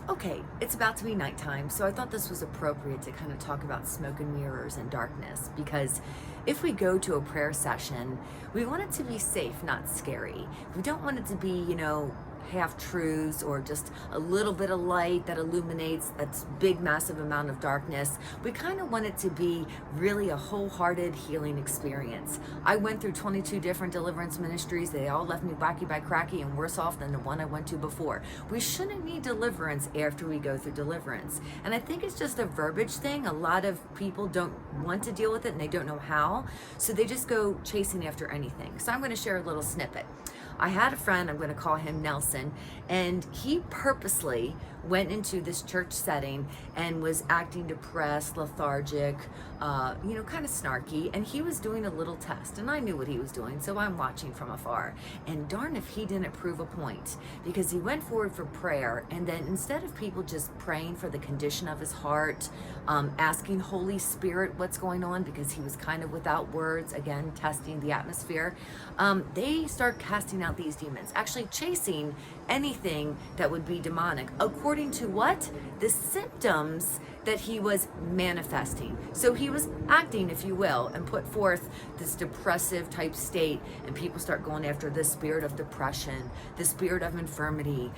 Okay, it's about to be nighttime, so I thought this was appropriate to kind of talk about smoke and mirrors and darkness, because if we go to a prayer session, we want it to be safe, not scary. We don't want it to be, half truths or just a little bit of light that illuminates a big, massive amount of darkness. We kind of want it to be really a wholehearted healing experience. I went through 22 different deliverance ministries. They all left me wacky by cracky and worse off than the one I went to before. We shouldn't need deliverance after we go through deliverance. And I think it's just a verbiage thing. A lot of people don't want to deal with it and they don't know how. So they just go chasing after anything. So I'm going to share a little snippet. I had a friend, I'm going to call him Nelson, and he purposely went into this church setting and was acting depressed, lethargic, kind of snarky, and he was doing a little test, and I knew what he was doing, so I'm watching from afar. And darn if he didn't prove a point, because he went forward for prayer, and then instead of people just praying for the condition of his heart, asking Holy Spirit what's going on, because he was kind of without words, again, testing the atmosphere, they start casting out these demons, actually chasing anything that would be demonic, according to what? The symptoms that he was manifesting. So he was acting, if you will, and put forth this depressive type state, and people start going after the spirit of depression, the spirit of infirmity,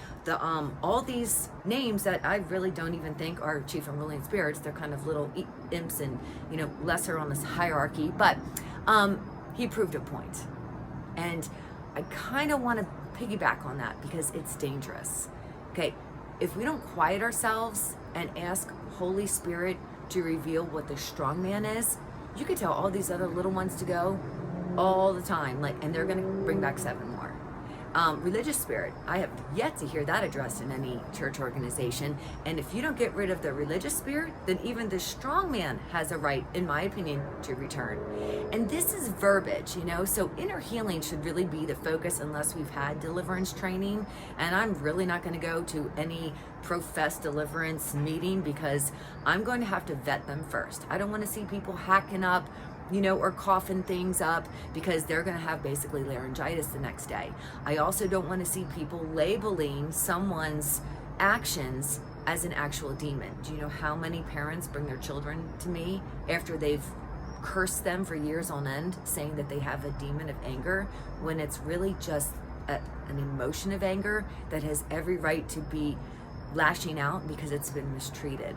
all these names that I really don't even think are chief and ruling spirits. They're kind of little imps and, lesser on this hierarchy, but he proved a point. And I kind of want to piggyback on that because it's dangerous. Okay, if we don't quiet ourselves and ask Holy Spirit to reveal what the strongman is, you could tell all these other little ones to go all the time, and they're going to bring back 7 more. Religious spirit, I have yet to hear that addressed in any church organization. And if you don't get rid of the religious spirit, then even the strong man has a right, in my opinion, to return. And this is verbiage, so inner healing should really be the focus unless we've had deliverance training. And I'm really not going to go to any professed deliverance meeting because I'm going to have to vet them first. I don't want to see people hacking up or coughing things up because they're going to have basically laryngitis the next day. I also don't want to see people labeling someone's actions as an actual demon. Do you know how many parents bring their children to me after they've cursed them for years on end, saying that they have a demon of anger, when it's really just an emotion of anger that has every right to be lashing out because it's been mistreated?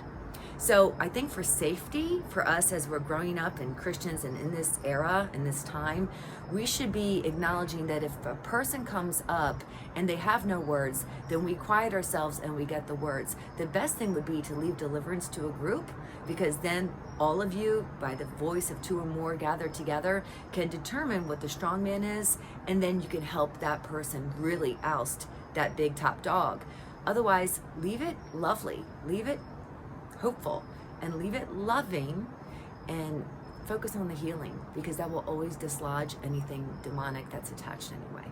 So I think for safety, for us as we're growing up and Christians and in this era, in this time, we should be acknowledging that if a person comes up and they have no words, then we quiet ourselves and we get the words. The best thing would be to leave deliverance to a group, because then all of you, by the voice of 2 or more gathered together, can determine what the strong man is, and then you can help that person really oust that big top dog. Otherwise, leave it lovely, leave it hopeful, and leave it loving, and focus on the healing, because that will always dislodge anything demonic that's attached anyway.